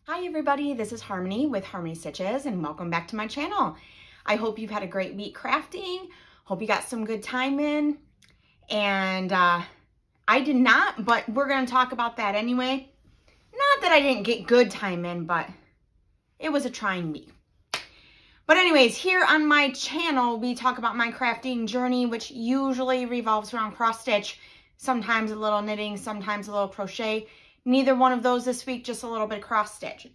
Hi everybody, this is Harmony with Harmony Stitches and welcome back to my channel. I hope you've had a great week crafting. Hope you got some good time in. And I did not, but we're going to talk about that anyway. Not that I didn't get good time in, but it was a trying week. But anyways, here on my channel, we talk about my crafting journey, which usually revolves around cross stitch, sometimes a little knitting, sometimes a little crochet. Neither one of those this week, just a little bit of cross stitch.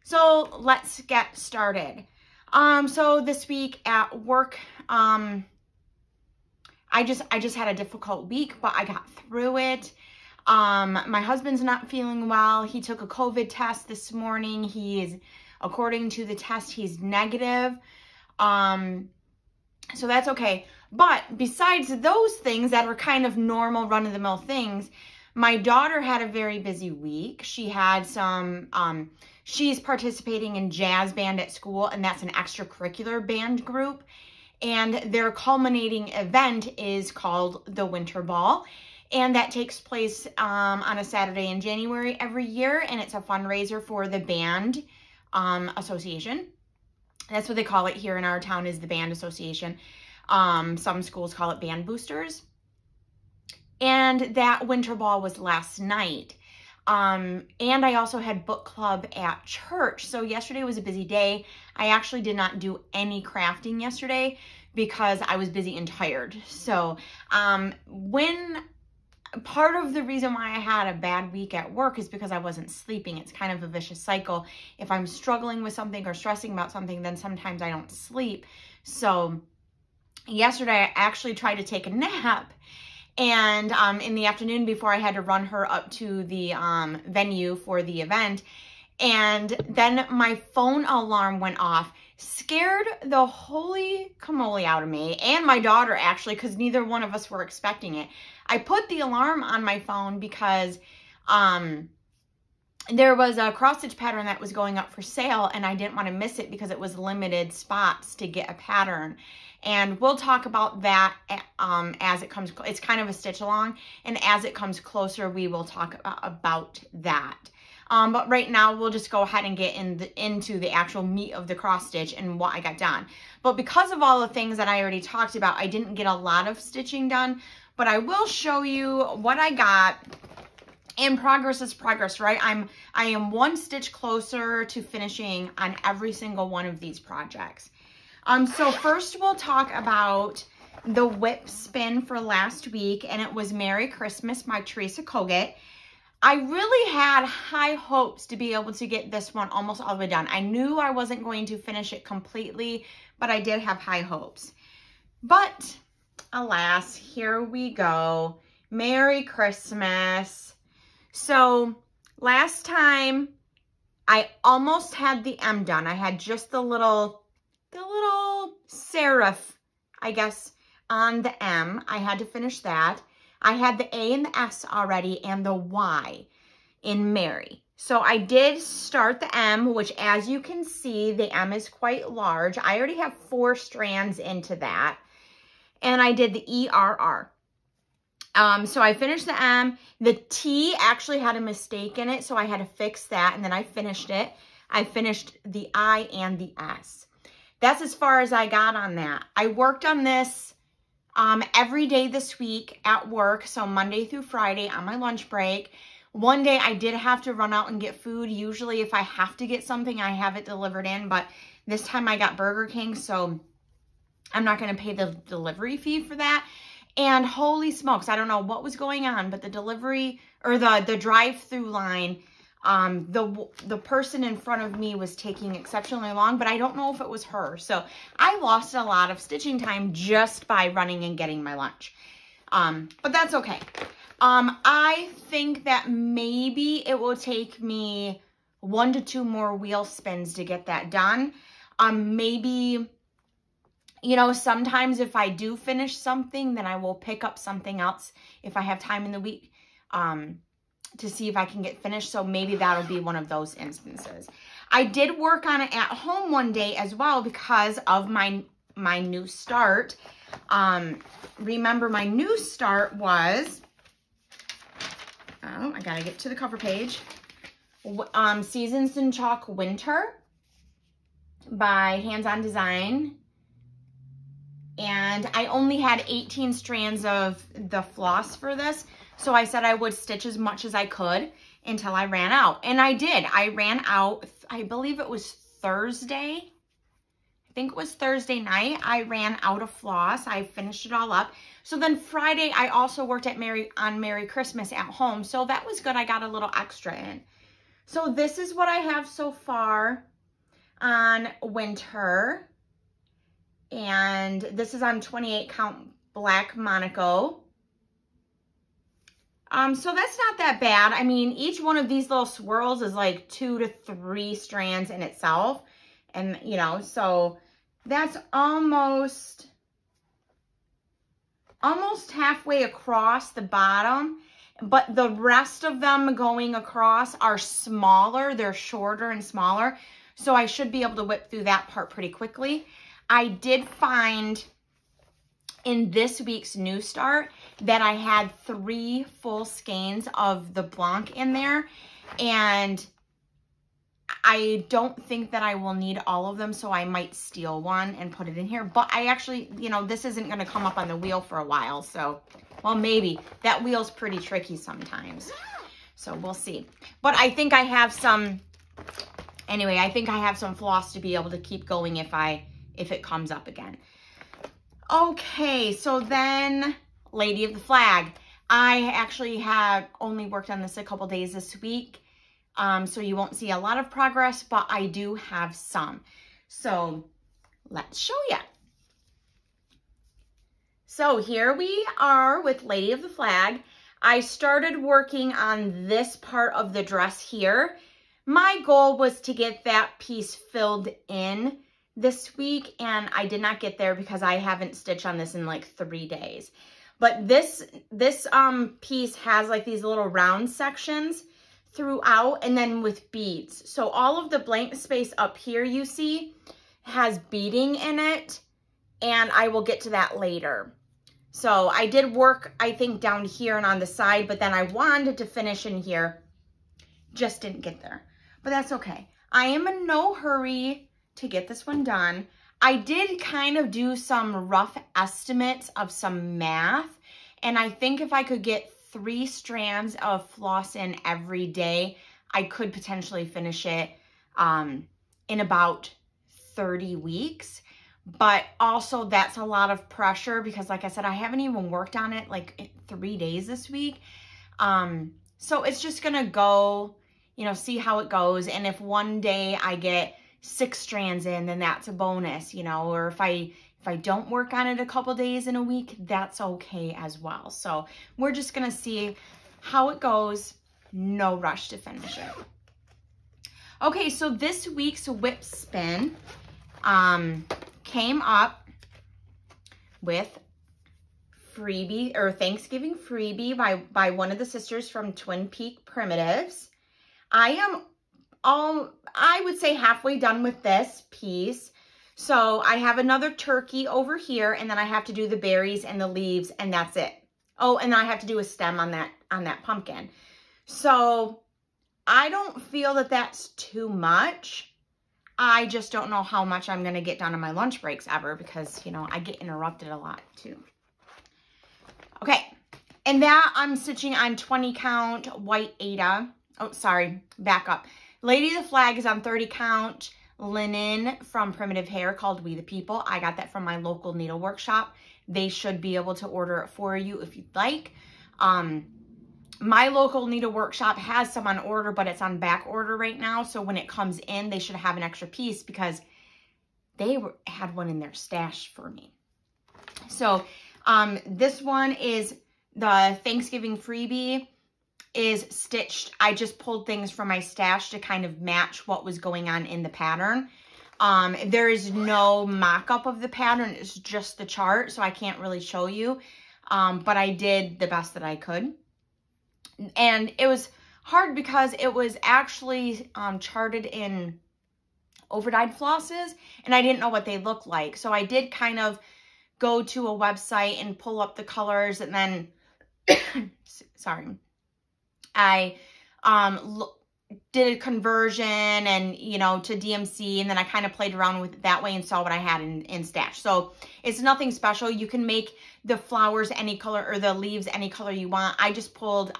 So let's get started. So this week at work, I just had a difficult week, but I got through it. My husband's not feeling well. He took a COVID test this morning. He is, according to the test, he's negative. So that's okay. But besides those things that are kind of normal run-of-the-mill things, my daughter had a very busy week. She had some, she's participating in jazz band at school, and that's an extracurricular band group. And their culminating event is called the Winter Ball. And that takes place on a Saturday in January every year. And it's a fundraiser for the band association. That's what they call it here in our town, is the band association. Some schools call it band boosters. And that winter ball was last night. And I also had book club at church. So yesterday was a busy day. I actually did not do any crafting yesterday because I was busy and tired. So part of the reason why I had a bad week at work is because I wasn't sleeping. It's kind of a vicious cycle. If I'm struggling with something or stressing about something, then sometimes I don't sleep. So yesterday I actually tried to take a nap. And in the afternoon, before I had to run her up to the venue for the event, and then my phone alarm went off, scared the holy camole out of me and my daughter, actually, because neither one of us were expecting it. I put the alarm on my phone because there was a cross-stitch pattern that was going up for sale, and I didn't want to miss it because it was limited spots to get a pattern. And we'll talk about that as it comes, it's kind of a stitch along, and as it comes closer, we will talk about that. But right now, we'll just go ahead and get into the actual meat of the cross stitch and what I got done. But because of all the things that I already talked about, I didn't get a lot of stitching done, but I will show you what I got. And progress is progress, right? I am one stitch closer to finishing on every single one of these projects. So first we'll talk about the WIP spin for last week, and it was Merry Christmas by Teresa Kogut. I really had high hopes to be able to get this one almost all the way done. I knew I wasn't going to finish it completely, but I did have high hopes. But alas, here we go. Merry Christmas. So last time I almost had the M done. I had just the little serif, I guess, on the M. I had to finish that. I had the A and the S already and the Y in Mary. So I did start the M, which, as you can see, the M is quite large. I already have 4 strands into that. And I did the ERR. So I finished the M. The T actually had a mistake in it, so I had to fix that, and then I finished it. I finished the I and the S. That's as far as I got on that. I worked on this every day this week at work, so Monday through Friday on my lunch break. One day I did have to run out and get food. Usually if I have to get something, I have it delivered in, but this time I got Burger King, so I'm not going to pay the delivery fee for that. And holy smokes, I don't know what was going on, but the delivery or the drive-through line, the person in front of me was taking exceptionally long, but I don't know if it was her. So I lost a lot of stitching time just by running and getting my lunch. But that's okay. I think that maybe it will take me 1 to 2 more wheel spins to get that done. Maybe, you know, sometimes if I do finish something, then I will pick up something else if I have time in the week to see if I can get finished. So maybe that'll be one of those instances. I did work on it at home one day as well because of my new start. Remember, my new start was, oh, I gotta get to the cover page. Seasons in Chalk Winter by Hands On Design. And I only had 18 strands of the floss for this. So I said I would stitch as much as I could until I ran out. And I did. I ran out, I believe it was Thursday. I think it was Thursday night. I ran out of floss. I finished it all up. So then Friday, I also worked at Merry Christmas at home. So that was good. I got a little extra in. So this is what I have so far on winter. And this is on 28 count black Monaco. So that's not that bad. I mean, each one of these little swirls is like 2 to 3 strands in itself. And, you know, so that's almost halfway across the bottom. But the rest of them going across are smaller. They're shorter and smaller. So I should be able to whip through that part pretty quickly. I did find in this week's New Start that I had 3 full skeins of the Blanc in there, and I don't think that I will need all of them, so I might steal one and put it in here. But I actually, you know, this isn't going to come up on the wheel for a while, so, well, maybe. That wheel's pretty tricky sometimes, so we'll see. But I think I have some, anyway, I think I have some floss to be able to keep going if it comes up again. Okay, so then Lady of the Flag. I actually have only worked on this a couple days this week, so you won't see a lot of progress, but I do have some. So let's show you. So here we are with Lady of the Flag. I started working on this part of the dress here. My goal was to get that piece filled in this week, and I did not get there because I haven't stitched on this in like 3 days. But this piece has like these little round sections throughout, and then with beads. So all of the blank space up here you see has beading in it, and I will get to that later. So I did work, I think, down here and on the side, but then I wanted to finish in here. Just didn't get there, but that's okay. I am in no hurry to get this one done. I did kind of do some rough estimates of some math, and I think if I could get 3 strands of floss in every day, I could potentially finish it in about 30 weeks. But also that's a lot of pressure because, like I said, I haven't even worked on it like 3 days this week. So it's just gonna go, you know, see how it goes. And if one day I get 6 strands in, then that's a bonus, you know, or if I don't work on it a couple days in a week, that's okay as well. So we're just going to see how it goes. No rush to finish it. Okay, so this week's whip spin came up with Freebie, or Thanksgiving Freebie by one of the sisters from Twin Peak Primitives. I would say halfway done with this piece. So I have another turkey over here, and then I have to do the berries and the leaves, and that's it. Oh, and I have to do a stem on that pumpkin. So I don't feel that that's too much. I just don't know how much I'm going to get done on my lunch breaks ever because, you know, I get interrupted a lot too. Okay, and that I'm stitching on 20 count white Aida. Oh, sorry, back up. Lady of the Flag is on 30 count linen from Primitive Hare called We the People. I got that from my local needle workshop. They should be able to order it for you if you'd like. My local needle workshop has some on order, but it's on back order right now. So when it comes in, they should have an extra piece because they had one in their stash for me. So this one is the Thanksgiving Freebie. Is stitched. I just pulled things from my stash to kind of match what was going on in the pattern. There is no mock-up of the pattern. It's just the chart, so I can't really show you. But I did the best that I could. And it was hard because it was actually charted in overdyed flosses, and I didn't know what they looked like. So I did kind of go to a website and pull up the colors, and then, sorry, I did a conversion and, you know, to DMC, and then I kind of played around with it that way and saw what I had in stash. So it's nothing special. You can make the flowers any color or the leaves any color you want. I just pulled,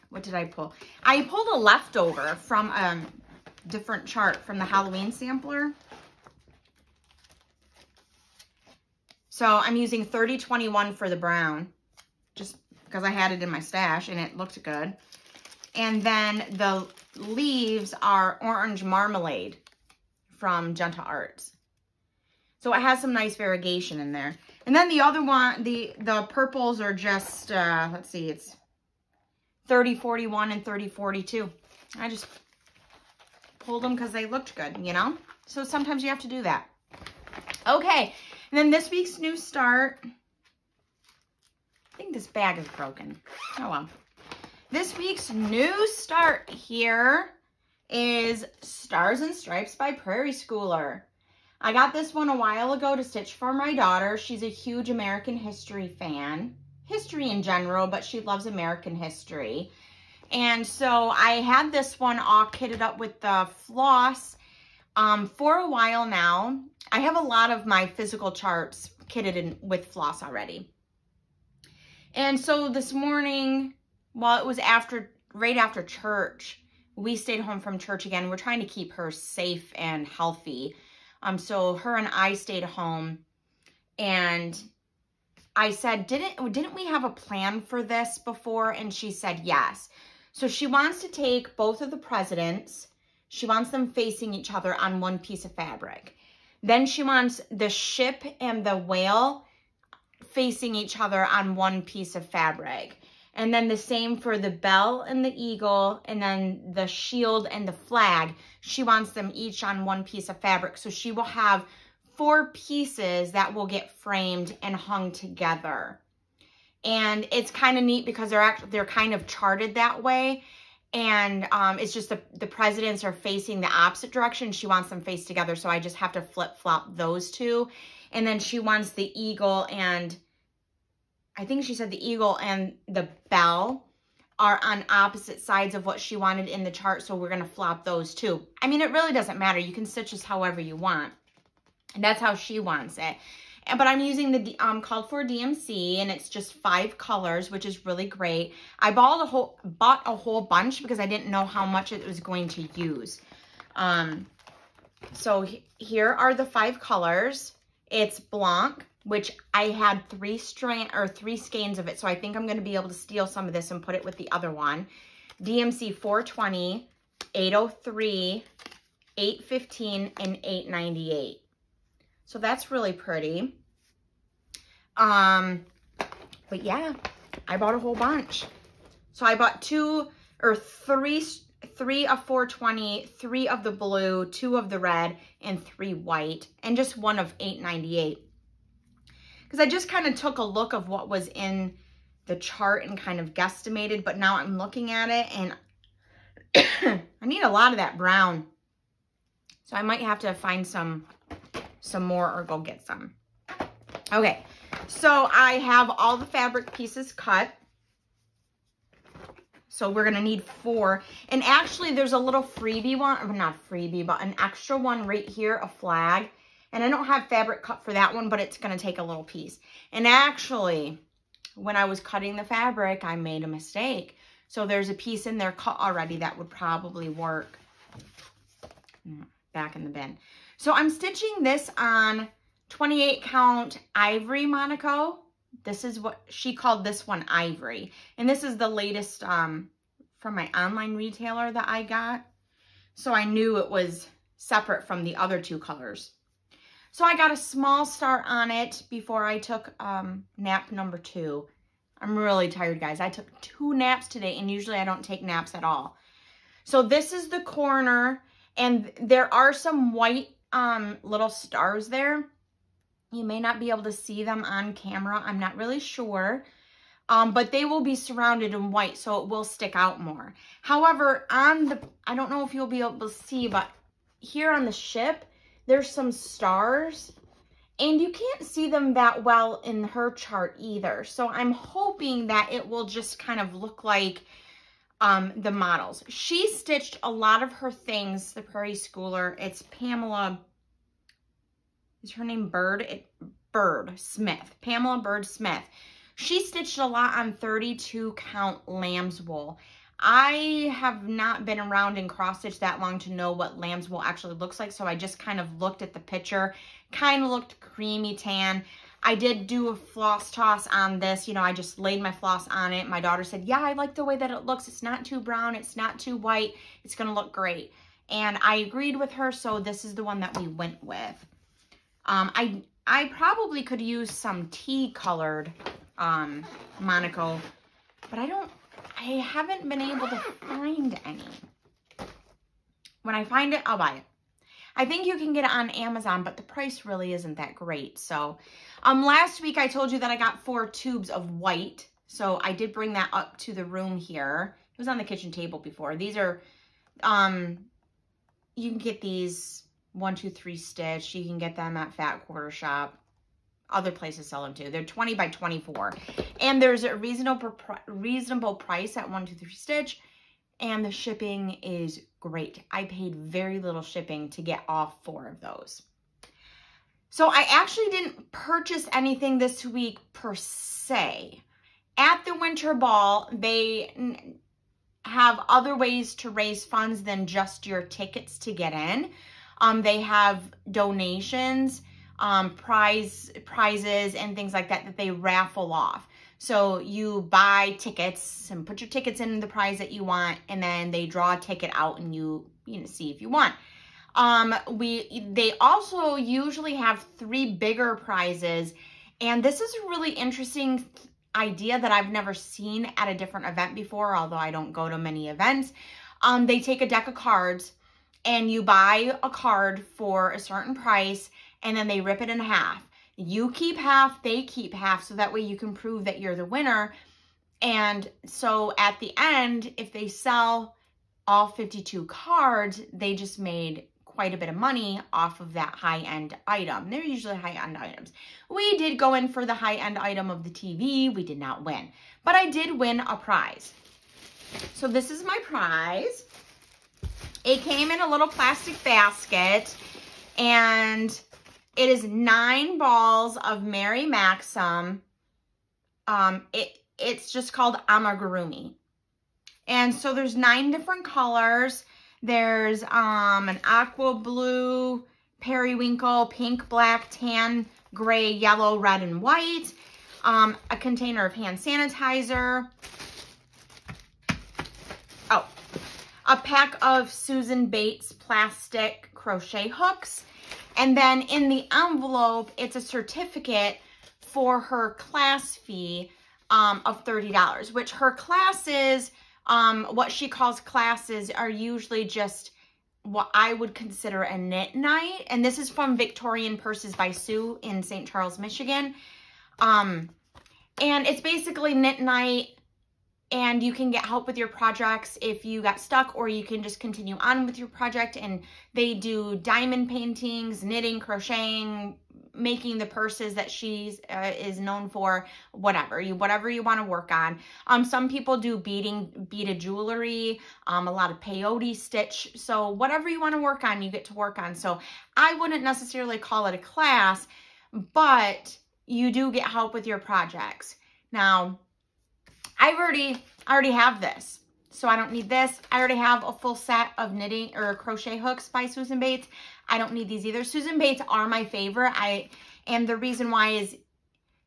what did I pull? I pulled a leftover from a different chart from the Halloween sampler. So I'm using 3021 for the brown, just because I had it in my stash and it looked good. And then the leaves are Orange Marmalade from Gentle Arts. So it has some nice variegation in there. And then the other one, the purples are just, let's see, it's 3041 and 3042. I just pulled them because they looked good, you know? So sometimes you have to do that. Okay, and then this week's new start. I think this bag is broken. Oh, well. This week's new start here is Stars and Stripes by Prairie Schooler. I got this one a while ago to stitch for my daughter. She's a huge American history fan. History in general, but she loves American history. And so I had this one all kitted up with the Floss for a while now. I have a lot of my physical charts kitted in with Floss already. And so this morning, well, it was right after church, we stayed home from church again. We're trying to keep her safe and healthy. So her and I stayed home, and I said, didn't we have a plan for this before? And she said yes. So she wants to take both of the presidents. She wants them facing each other on one piece of fabric. Then she wants the ship and the whale facing each other on one piece of fabric. And then the same for the bell and the eagle, and then the shield and the flag. She wants them each on one piece of fabric. So she will have 4 pieces that will get framed and hung together. And it's kind of neat because they're kind of charted that way. And it's just the presidents are facing the opposite direction. She wants them faced together. So I just have to flip-flop those 2. And then she wants the eagle and, I think she said the eagle and the bell are on opposite sides of what she wanted in the chart. So we're going to flop those 2. I mean, it really doesn't matter. You can stitch this however you want. And that's how she wants it. But I'm using the called for DMC, and it's just 5 colors, which is really great. I bought a whole bunch because I didn't know how much it was going to use. So here are the 5 colors. It's Blanc, which I had 3 skeins of it, so I think I'm going to be able to steal some of this and put it with the other one. DMC 420, 803, 815, and 898. So that's really pretty. But yeah, I bought a whole bunch. So I bought 3 of 420, 3 of the blue, 2 of the red, and 3 white, and just 1 of 898. Because I just kind of took a look of what was in the chart and kind of guesstimated, but now I'm looking at it and I need a lot of that brown. So I might have to find some more or go get some. Okay, so I have all the fabric pieces cut. So we're gonna need 4. And actually there's a little freebie one, or not freebie, but an extra one right here, a flag. And I don't have fabric cut for that one, but it's gonna take a little piece. And actually, when I was cutting the fabric, I made a mistake. So there's a piece in there cut already that would probably work. Back in the bin. So I'm stitching this on 28 count Ivory Monaco. This is what she called this one, Ivory. And this is the latest from my online retailer that I got. So I knew it was separate from the other 2 colors. So I got a small start on it before I took nap number 2. I'm really tired, guys. I took 2 naps today, and usually I don't take naps at all. So this is the corner, and there are some white little stars there. You may not be able to see them on camera. I'm not really sure. But they will be surrounded in white, so it will stick out more. However, I don't know if you'll be able to see, but here on the ship, there's some stars. And you can't see them that well in her chart either. So I'm hoping that it will just kind of look like the models. She stitched a lot of her things, the Prairie Schooler. It's Pamela, is her name Bird? Bird Smith, Pamela Bird Smith. She stitched a lot on 32 count lamb's wool. I have not been around in cross stitch that long to know what lamb's wool actually looks like, so I just kind of looked at the picture, kind of looked creamy tan. I did do a floss toss on this. You know, I just laid my floss on it. My daughter said, yeah, I like the way that it looks. It's not too brown. It's not too white. It's going to look great. And I agreed with her, so this is the one that we went with. I probably could use some tea colored Monaco, but I haven't been able to find any. When I find it, I'll buy it. I think you can get it on Amazon, but the price really isn't that great. So, last week I told you that I got 4 tubes of white. So I did bring that up to the room here. It was on the kitchen table before. These are, you can get these 1, 2, 3 stitch. You can get them at Fat Quarter Shop. Other places sell them too. They're 20 by 24. And there's a reasonable price at 1, 2, 3 stitch. And the shipping is great. I paid very little shipping to get all 4 of those. So I actually didn't purchase anything this week per se. At the winter ball, they have other ways to raise funds than just your tickets to get in. They have donations, prizes and things like that they raffle off. So you buy tickets and put your tickets in the prize that you want, and then they draw a ticket out and you see if you won. They also usually have 3 bigger prizes, and this is a really interesting idea that I've never seen at a different event before, although I don't go to many events. They take a deck of cards and you buy a card for a certain price, and then they rip it in half. You keep half, they keep half, so that way you can prove that you're the winner. And so at the end, if they sell all 52 cards, they just made quite a bit of money off of that high-end item. They're usually high-end items. We did go in for the high-end item of the TV. We did not win, but I did win a prize. So this is my prize. It came in a little plastic basket, and it is 9 balls of Mary Maxim. It's just called Amigurumi. And so there's 9 different colors. There's an aqua blue, periwinkle, pink, black, tan, gray, yellow, red, and white. A container of hand sanitizer. Oh, a pack of Susan Bates plastic crochet hooks. And then in the envelope, it's a certificate for her class fee of $30, which her classes, what she calls classes, are usually just what I would consider a knit night. And this is from Victorian Purses by Sue in St. Charles, Michigan. And it's basically knit night, and you can get help with your projects if you got stuck, or you can just continue on with your project. And they do diamond paintings, knitting, crocheting, making the purses that she is known for, whatever you want to work on. Some people do beaded jewelry, a lot of peyote stitch. So whatever you want to work on, you get to work on. So I wouldn't necessarily call it a class, but you do get help with your projects. Now, I already have this, so I don't need this. I already have a full set of knitting or crochet hooks by Susan Bates. I don't need these either. Susan Bates are my favorite. And the reason why is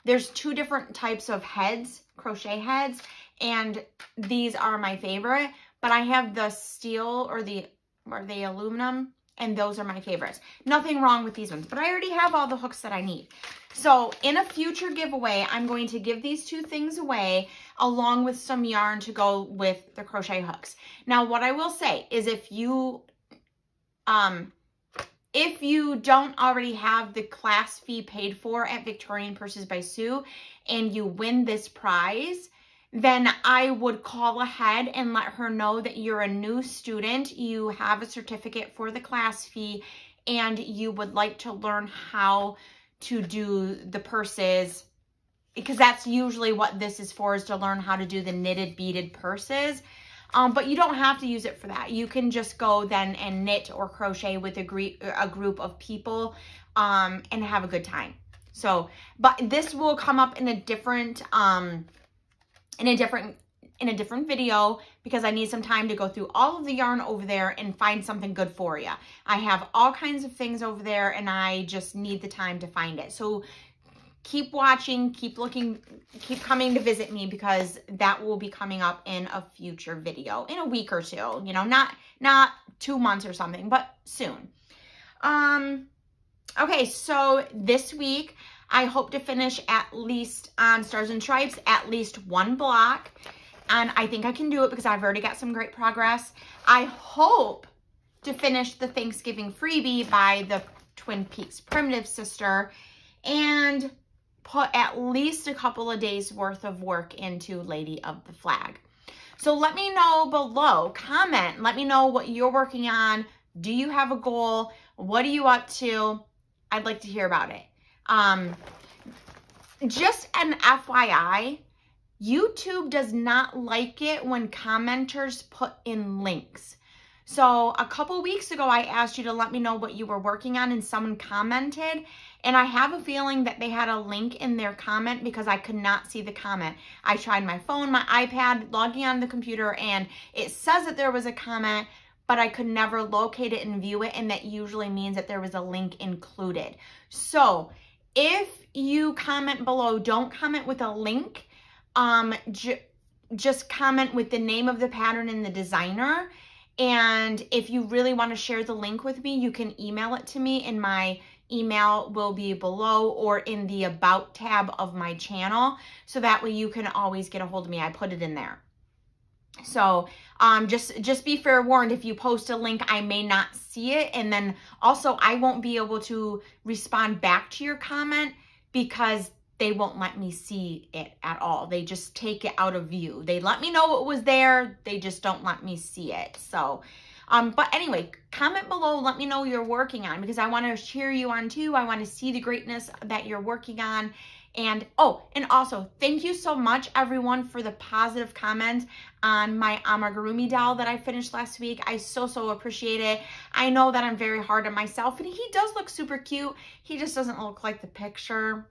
there's 2 different types of heads, crochet heads, and these are my favorite. But I have the steel or the aluminum, and those are my favorites. Nothing wrong with these ones, but I already have all the hooks that I need. So in a future giveaway, I'm going to give these 2 things away along with some yarn to go with the crochet hooks. Now, what I will say is if you don't already have the class fee paid for at Victorian Purses by Sue and you win this prize, then I would call ahead and let her know that you're a new student, you have a certificate for the class fee, and you would like to learn how to do the purses, because that's usually what this is for, is to learn how to do the knitted beaded purses. But you don't have to use it for that. You can just go then and knit or crochet with a group of people and have a good time. So, but this will come up in a different video because I need some time to go through all of the yarn over there and find something good for you. I have all kinds of things over there and I just need the time to find it. So keep watching, keep looking, keep coming to visit me because that will be coming up in a future video in a week or two, you know, not 2 months or something, but soon. Okay, so this week I hope to finish at least on Stars and Stripes, at least 1 block. And I think I can do it because I've already got some great progress. I hope to finish the Thanksgiving freebie by the Twin Peaks Primitive Sister and put at least a couple of days worth of work into Lady of the Flag. So let me know below, comment, let me know what you're working on. Do you have a goal? What are you up to? I'd like to hear about it. Just an FYI, YouTube does not like it when commenters put in links. So a couple weeks ago, I asked you to let me know what you were working on and someone commented. And I have a feeling that they had a link in their comment because I could not see the comment. I tried my phone, my iPad, logging on the computer, and it says that there was a comment, but I could never locate it and view it. And that usually means that there was a link included. So if you comment below, don't comment with a link. Just comment with the name of the pattern and the designer. And if you really want to share the link with me, you can email it to me, and my email will be below or in the About tab of my channel. So that way you can always get a hold of me. I put it in there. So just be fair warned, if you post a link, I may not see it. And then also I won't be able to respond back to your comment because they won't let me see it at all. They just take it out of view. They let me know it was there. They just don't let me see it. So, but anyway, comment below. Let me know what you're working on because I want to cheer you on too. I want to see the greatness that you're working on. And, oh, and also thank you so much everyone for the positive comments on my amigurumi doll that I finished last week. I so appreciate it. I know that I'm very hard on myself and he does look super cute. He just doesn't look like the picture.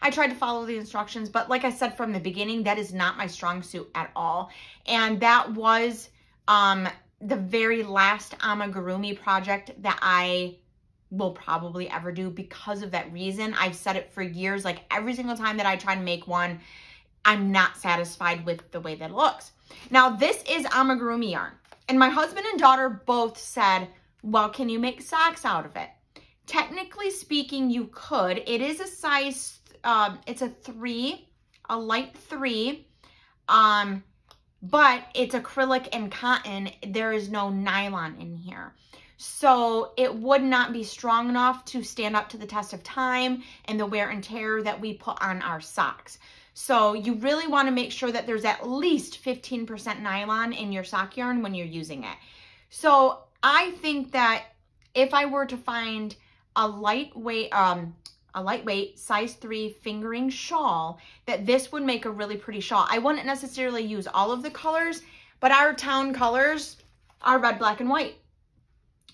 I tried to follow the instructions, but like I said from the beginning, that is not my strong suit at all. And that was the very last amigurumi project that I will probably ever do because of that reason. I've said it for years, like every single time that I try to make one, I'm not satisfied with the way that it looks. Now, this is amigurumi yarn. And my husband and daughter both said, well, can you make socks out of it? Technically speaking, you could. It is a size, it's a 3, a light 3, but it's acrylic and cotton. There is no nylon in here. So it would not be strong enough to stand up to the test of time and the wear and tear that we put on our socks. So you really want to make sure that there's at least 15% nylon in your sock yarn when you're using it. So I think that if I were to find a lightweight size 3 fingering shawl, that this would make a really pretty shawl. I wouldn't necessarily use all of the colors, but our town colors are red, black, and white.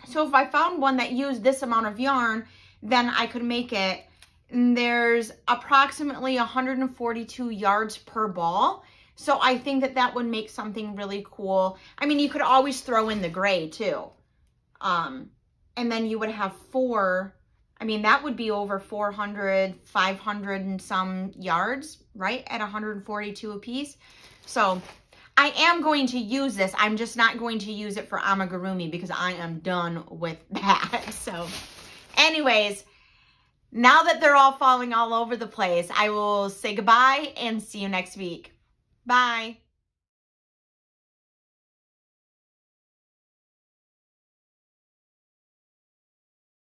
So if I found one that used this amount of yarn, then I could make it. And there's approximately 142 yards per ball. So I think that that would make something really cool. I mean, you could always throw in the gray too. And then you would have 4, I mean, that would be over 400, 500 and some yards, right? At 142 a piece. So I am going to use this. I'm just not going to use it for amigurumi because I am done with that. So anyways, now that they're all falling all over the place, I will say goodbye and see you next week. Bye.